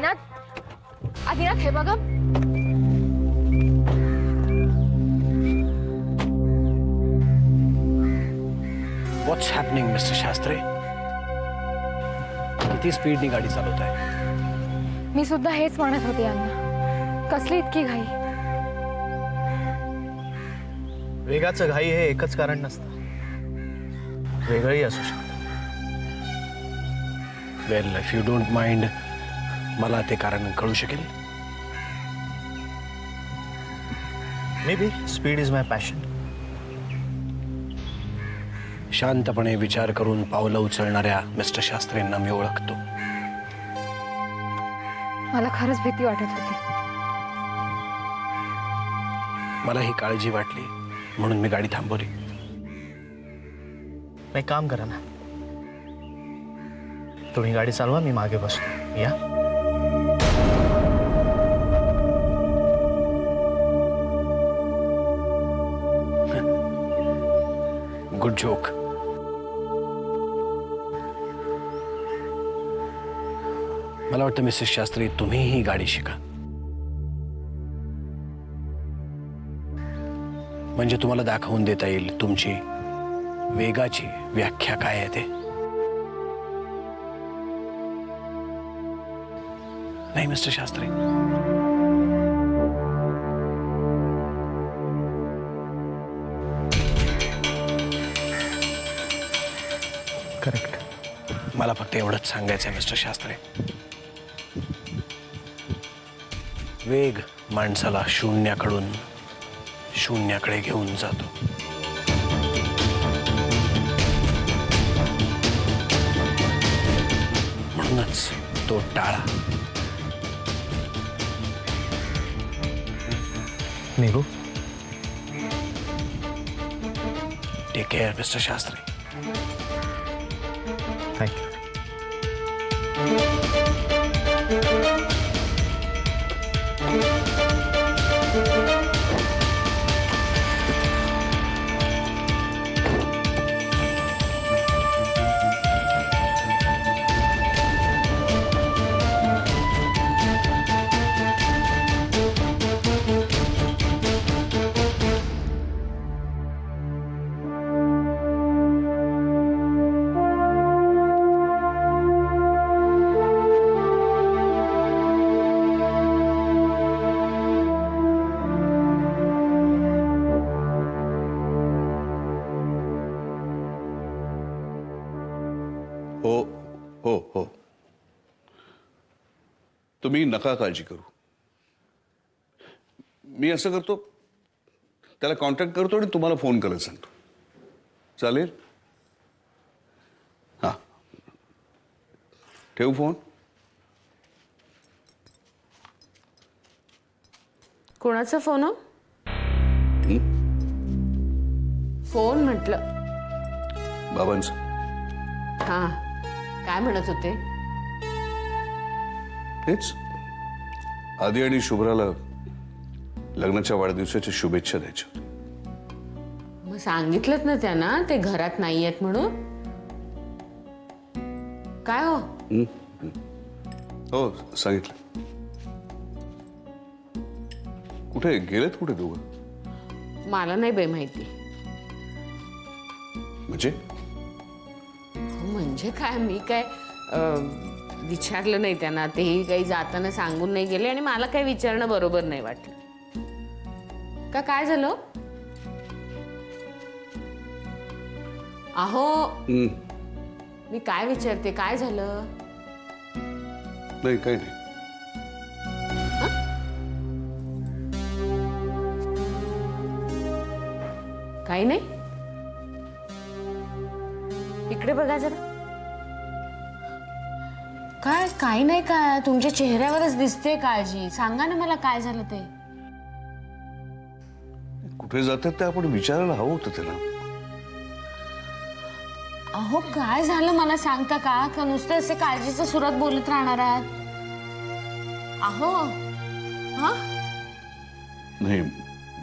आदिनाथ हे बघा. व्हॉट्स happening mister Shastri? किती स्पीडनी गाडी चालवताय? मी सुद्धा हेच म्हणत होते यांना. कसली इतकी घाई? वेगाचं घाई हे एकच कारण नसतं, वेगळंही असू शकतं. वेल इफ यू डोंट माइंड, मला ते कारण कळू शकेल? May be speed is my passion. शांतपणे विचार करून पावलं उचलणाऱ्या मिस्टर शास्त्रींना मी ओळखतो. मला खरंच भीती वाटत होती. मला ही काळजी वाटली म्हणून मी गाडी थांबवली. एक काम करा ना, तुम्ही गाडी चालवा, मी मागे बसतो. या. Good joke. मला वाटतं मिसेस शास्त्री तुम्हीही गाडी शिका, म्हणजे तुम्हाला दाखवून देता येईल तुमची वेगाची व्याख्या काय आहे ते. नाही मिस्टर शास्त्री? करेक्ट. मला फक्त एवढंच सांगायचं आहे मिस्टर शास्त्री, वेग माणसाला शून्याकडून शून्याकडे घेऊन जातो. म्हणूनच तो टाळा. निघू? Take care mister Shastri. Thank you. हो हो हो, तुम्ही नका काळजी करू. मी असं करतो, त्याला कॉन्टॅक्ट करतो आणि तुम्हाला फोन करायला सांगतो. चालेल? हां, ठेवू फोन? कोणाचा फोन हो? फोन म्हटलं. बाबांचं. हा, काय म्हणत होते? हेच, आदी आणि शुभ्राला लग्नाच्या वाढदिवसाच्या शुभेच्छा द्यायच्या होत्या. मग सांगितलं ना त्यांना ते घरात नाही आहेत म्हणून? काय हो? हो, सांगितलं. कुठे गेलेत? कुठे दोघं? मला नाही बाई माहिती. म्हणजे काय, मी काय विचारलं नाही त्यांना. तेही काही जाताना सांगून नाही गेले आणि मला काही विचारणं बरोबर नाही वाटलं. का काय झालं? अहो, मी काय विचारते, काय झालं? नाही, काही नाही. काही नाही? इकडे बघा जरा. काय काही नाही? काय तुमच्या चेहऱ्यावरच दिसते काळजी. सांगा ना मला काय झालं ते. कुठे जातात ते आपण विचारायला हवं होतं त्याला. अहो, काय झालं मला सांगता का? का नुसतं असे काळजीचं सुरात बोलत राहणार आहात? अहो, हा? नाही,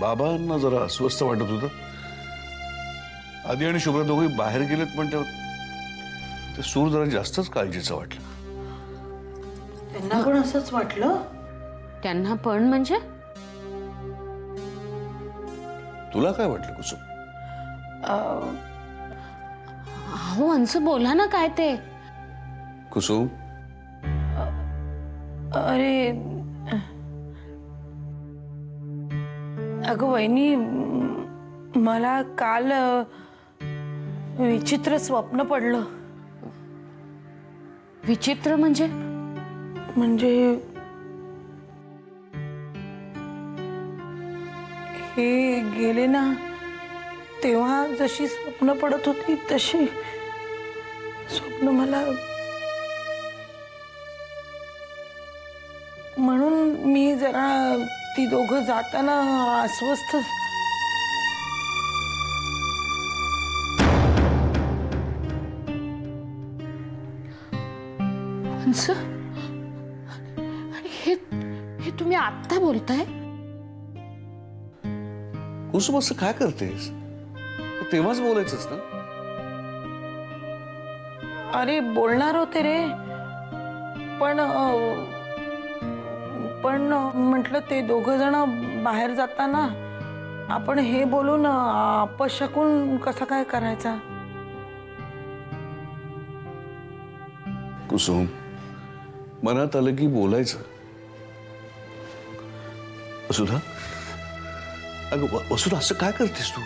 बाबांना जरा अस्वस्थ वाटत होतं. आदी आणि शुभ्रा दोघे बाहेर गेलेत, पण ते सूर जरा जास्तच काळजीचं वाटलं. त्यांना पण असंच वाटलं. त्यांना पण म्हणजे? तुला काय वाटलं कुसुम? अहो अंशू बोला ना काय ते. कुसुम, अरे अगं वहिनी, मला काल विचित्र स्वप्न पडलं. विचित्र म्हणजे? म्हणजे हे गेले ना, तेव्हा जशी स्वप्न पडत होती तशी स्वप्न मला, म्हणून मी जरा ती दोघं जाताना अस्वस्थ. अंशू, आणि हे तुम्ही आत्ता बोलताय? कुसुम असं काय करतेस? तेव्हाच बोलायचंच ना. अरे बोलणार होते रे, पण म्हटलं ते दोघं जण बाहेर जाताना आपण हे बोलून अपशकून कसा काय करायचा. कुसुम, मनात आलं की बोलायचं. वसुधा, अगं वसुधा, असं काय करतेस तू?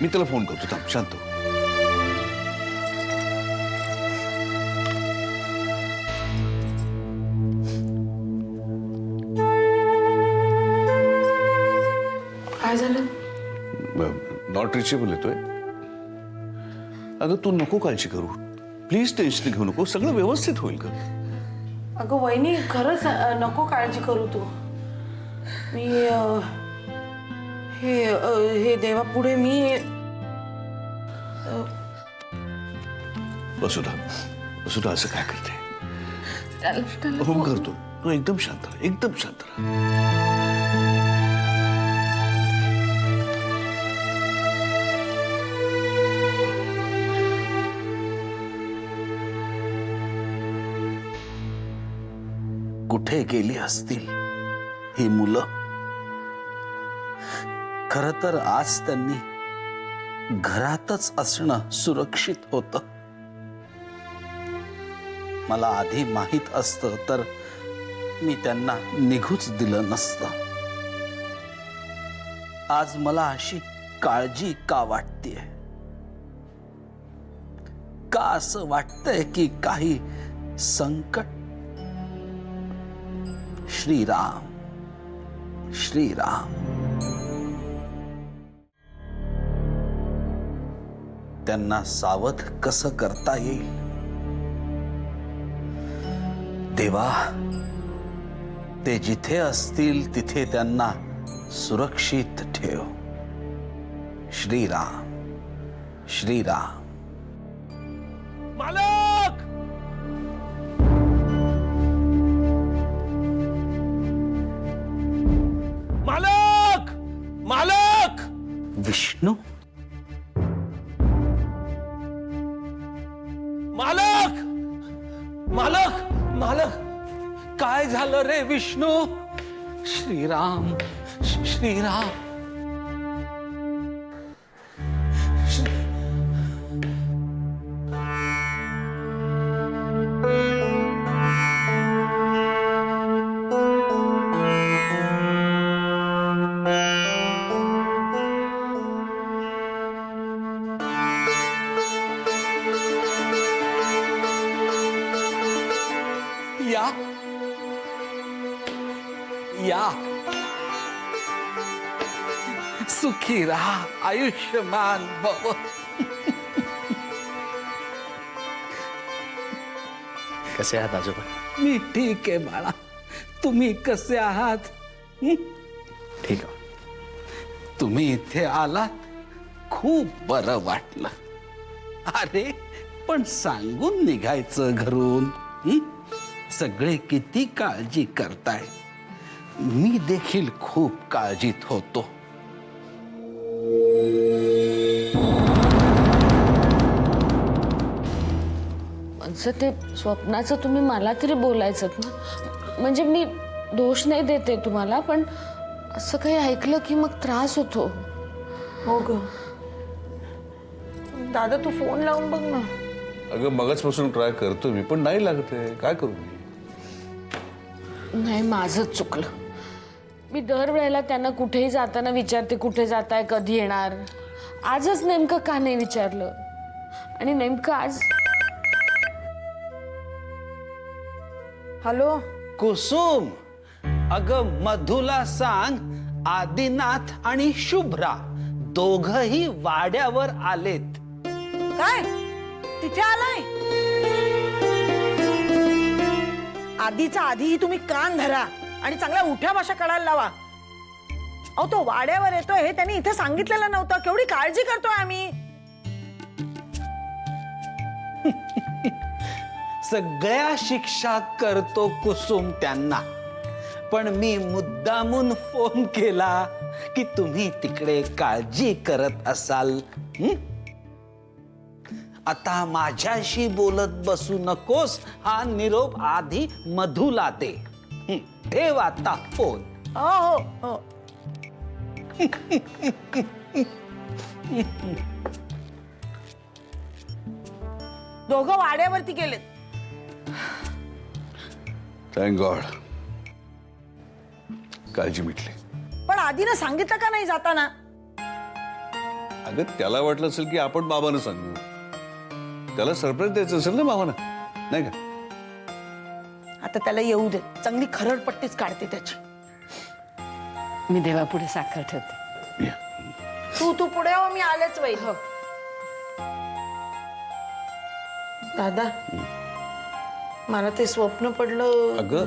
मी त्याला फोन करतो, थांब, शांत हो. काय झालं? नॉट रिचेबल येतोय. अगं तू नको काळजी करू, प्लीज टेन्शन घेऊ नको, सगळं व्यवस्थित होईल का? अगं वहिनी, खरंच नको काळजी करू तू. मी हे देवापुढे मी वसुधा, वसुधा असं काय करते? हो करतो, तू एकदम शांत राहा, एकदम शांत राहा. कुठे गेली असतील ही मुलं? खरं तर आज त्यांनी घरातच असणं सुरक्षित होतं. मला आधी माहित असतं तर मी त्यांना निघूच दिलं नसतं. आज मला अशी काळजी का वाटतेय? का असं वाटतंय की काही संकट? श्रीराम, श्रीराम. त्यांना सावध कसं करता येईल? देवा, ते जिथे असतील तिथे त्यांना सुरक्षित ठेव. श्रीराम, श्रीराम. मालक! मालक! मालक! विष्णू, मालक! मालक! मालक! काय झालं रे विष्णू? श्रीराम, श्रीराम. या या, सुखी राहा, आयुष्यमान भव. कसे आहात आजोबा? मी ठीक आहे बाळा, तुम्ही कसे आहात? ठीक आहे. तुम्ही इथे आलात, खूप बरं वाटलं. अरे पण सांगून निघायचं घरून. सगळे किती काळजी करताय, मी देखील खूप काळजीत होतो. असं ते स्वप्नाचं तुम्ही मला तरी बोलायचं ना. म्हणजे मी दोष नाही देते तुम्हाला, पण असं काही ऐकलं की मग त्रास होतो. हो ग दादा, तू फोन लावून बघ ना. अगं मगाचपासून ट्राय करतो मी, पण नाही लागत आहे. काय करू मी? नाही, माझंच चुकलं. मी दरवेळेला त्यांना कुठेही जाताना विचारते, कुठे जाताय, कधी येणार. आजच नेमकं का नाही विचारलं? आणि नेमकं आज. हॅलो. कुसुम, अगं मधुला सांग आदिनाथ आणि शुभ्रा दोघही वाड्यावर आलेत. काय तिथे आलाय? आधीचा आधी तुम्ही कान धरा आणि चांगल्या उठ्या भाषा कळायला लावा. अहो, तो वाड्यावर येतोय हे त्यांनी इथे सांगितलेलं नव्हतं. केवढी काळजी करतोय आम्ही. सगळ्या शिक्षा करतो कुसुम त्यांना, पण मी मुद्दामून फोन केला की तुम्ही तिकडे काळजी करत असाल. आता माझ्याशी बोलत बसू नकोस. हा निरोप आधी मधुला दे. ठेव आता फोन. हो हो. दोघं वाड्यावरती गेलेत. थँक गॉड, काळजी मिटली. पण आधीनं सांगितलं का नाही जाताना? अगं त्याला वाटलं असेल की आपण बाबांना सांगू. त्याला सरप्राईज द्यायचं असेल ना बाबांना, नाही का? आता त्याला येऊ दे. चांगली खरडपट्टीच काढते त्याची. मी देवापुढे साखर ठेवते. तू पुढे हो, मी आलेच बाई. हो दादा, मला ते स्वप्न पडलं. अगं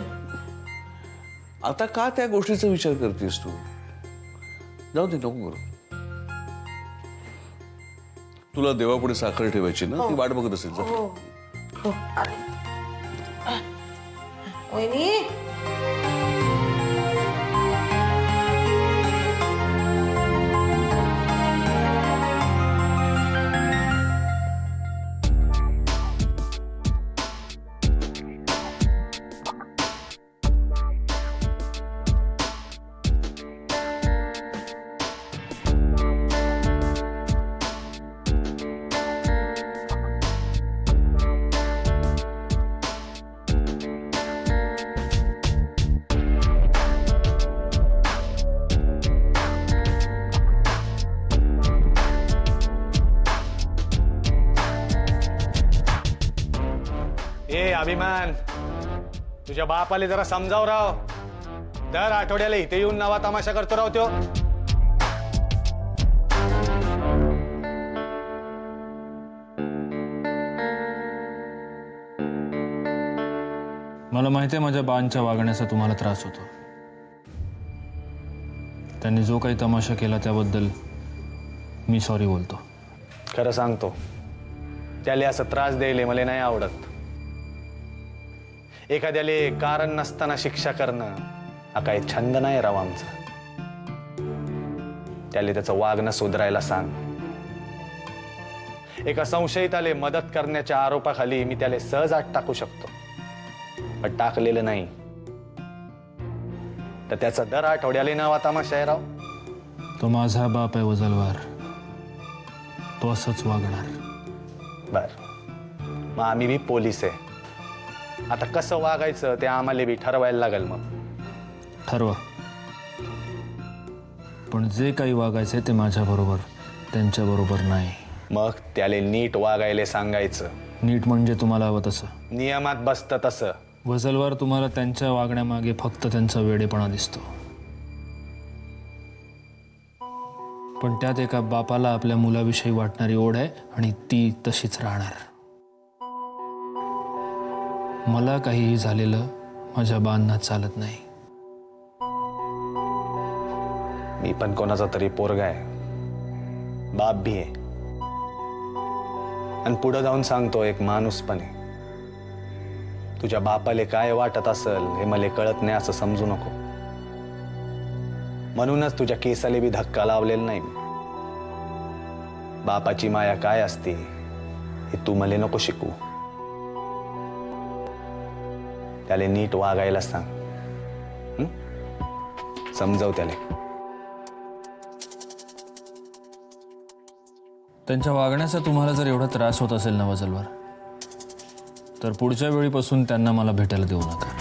आता का त्या गोष्टीचा विचार करतेस तू? जाऊ दे, नको करू. तुला देवापुढे साखर ठेवायची ना, ती वाट बघत असेल. जा. हो हो, आले. वहिनी, अभिमान, तुझ्या बापाले जरा समजाव राव. दर आठवड्याला इथे येऊन नवा तमाशा करतो राव त्यो. मला माहिती आहे माझ्या बांच्या वागण्याचा तुम्हाला त्रास होतो. त्यांनी जो काही तमाशा केला त्याबद्दल मी सॉरी बोलतो. खरं सांगतो, त्याला असं त्रास द्यायले मला नाही आवडत. एखाद्याले कारण नसताना शिक्षा करणं हा काही छंद नाही राव आमचा. त्याला त्याचं वागणं सुधारायला सांग. एका संशयिताले मदत करण्याच्या आरोपाखाली मी त्याला सहज आत टाकू शकतो, पण टाकलेलं नाही तर त्याचा दर आठवड्याला नवा तमाशा आहे राव. तो माझा बाप आहे वजलवार, तो असंच वागणार. बर, मग आम्ही बी पोलीस आहे. आता कसं वागायचं ते आम्हाला बी ठरवायला लागेल. मग ठरवा, पण जे काही वागायचे ते माझ्याबरोबर, त्यांच्याबरोबर नाही. मग त्याला नीट वागायला सांगायचं. नीट म्हणजे तुम्हाला हवं तसं, नियमात बसतं तसं. वजलवार तुम्हाला त्यांच्या वागण्यामागे फक्त त्यांचा वेडेपणा दिसतो, पण त्यात एका बापाला आपल्या मुलाविषयी वाटणारी ओढ आहे आणि ती तशीच राहणार. मला काहीही झालेलं माझ्या बांना चालत नाही. मी पण कोणाचा तरी पोरगा आहे, बाप भी आहे, आणि पुढे जाऊन सांगतो एक माणूस पण आहे. तुझ्या बापाले काय वाटत असेल हे मला कळत नाही असं समजू नको. म्हणूनच तुझ्या केसाले बी धक्का लावलेला नाही. बापाची माया काय असते हे तू मला नको शिकू. त्याला नीट वागायला सांग. समजाव त्याला. त्यांच्या वागण्याचा तुम्हाला जर एवढा त्रास होत असेल ना वजलवार, तर पुढच्या वेळीपासून त्यांना मला भेटायला देऊ नका.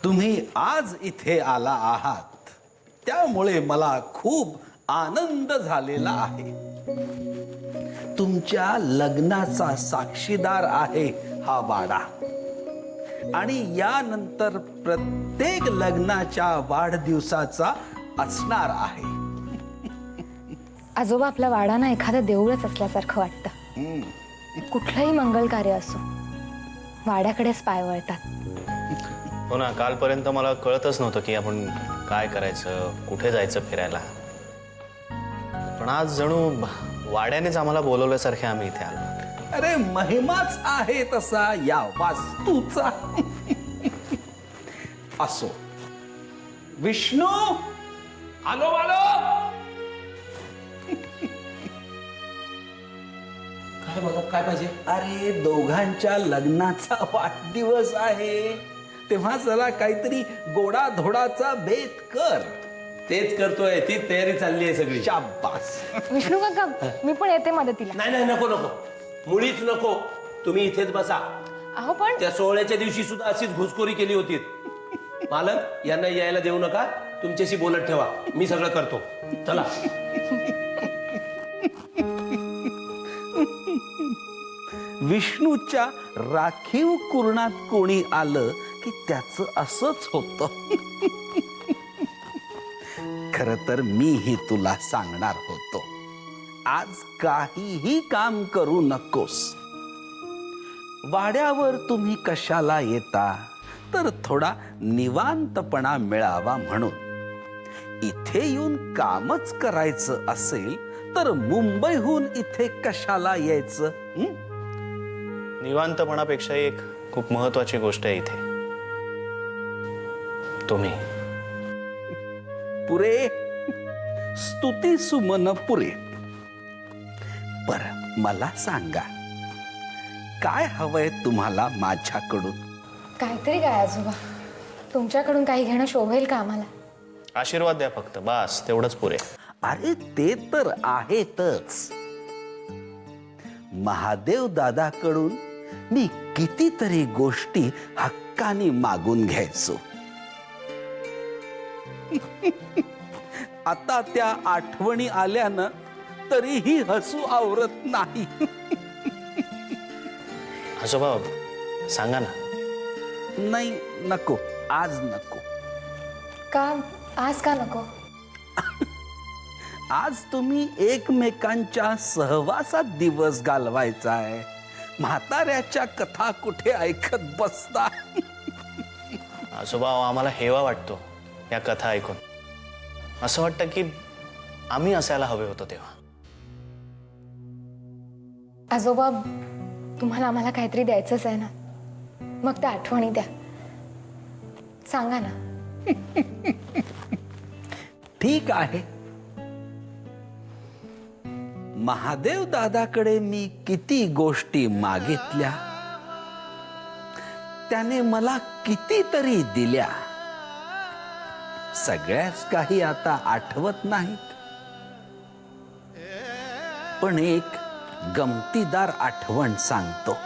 तुम्ही आज इथे आला आहात त्यामुळे मला खूप आनंद झालेला आहे. तुमच्या लग्नाचा साक्षीदार आहे हा वाडा आणि यानंतर प्रत्येक लग्नाच्या वाढदिवसाचा असणार आहे. आजोबा, आपला वाडा ना एखादं देऊळच असल्यासारखं वाटतं. कुठलंही मंगल कार्य असो, वाड्याकडेच पाय वळतात. हो ना, कालपर्यंत मला कळतच नव्हतं की आपण काय करायचं, कुठे जायचं फिरायला. पण आज जणू वाड्यानेच आम्हाला बोलवल्यासारखे आम्ही इथे आलो. अरे महिमाच आहे तसा या वास्तूचा. असो, विष्णू आलो आलो. काय बघा, काय पाहिजे? अरे दोघांच्या लग्नाचा वाढदिवस आहे, तेव्हा जरा काहीतरी गोडा धोडाचा बेत कर. तेच करतोय, तीच तयारी चालली आहे सगळी. शाबास. विष्णू काका, मी पण येते मदतीला. नाही नाही, नको नको, मुळीच नको. तुम्ही इथेच बसा. अहो पण त्या सोहळ्याच्या दिवशी सुद्धा अशीच घुसखोरी केली होती. मालक, यांना यायला देऊ नका, तुमच्याशी बोलत ठेवा, मी सगळं करतो. चला. विष्णूच्या राखीव कुरणात कोणी आलं की त्याचं असंच होतं. खर तर मीही तुला सांगणार होतो, आज काहीही काम करू नकोस. वाड्यावर तुम्ही कशाला येता, तर थोडा निवांतपणा मिळावा म्हणून. इथे येऊन कामच करायचं असेल तर मुंबईहून इथे कशाला यायचं? निवांतपणापेक्षा एक खूप महत्वाची गोष्ट आहे इथे, तुम्ही. पुरे, स्तुती सुमन पुरे. बर, मला सांगा, काय हवंय तुम्हाला माझ्याकडून? काहीतरी काय आजोबा, तुमच्याकडून काही घेणं शोभेल का आम्हाला? आशीर्वाद द्या फक्त, बास, तेवढंच पुरे. अरे ते तर आहेतच. महादेव दादाकडून मी कितीतरी गोष्टी हक्काने मागून घ्यायचो. आता त्या आठवणी आल्यानं तरीही हसू आवरत नाही. आजोबा, सांगा ना. नाही, नको, आज नको. का? आज का नको? आज तुम्ही एकमेकांच्या सहवासात दिवस घालवायचा आहे. म्हाताऱ्याच्या कथा कुठे ऐकत बसता? आजोबा, आम्हाला हेवा वाटतो या कथा ऐकून. असं वाटतं की आम्ही असायला हवे होतो तेव्हा. आजोबा, तुम्हाला आम्हाला काहीतरी द्यायचंच आहे ना, मग त्या आठवणी द्या. सांगा ना. ठीक आहे. महादेव दादाकडे मी किती गोष्टी मागितल्या, त्याने मला कितीतरी दिल्या. सगळ्याच काही आता आठवत नाहीत, पण एक गमतीदार आठवण सांगतो.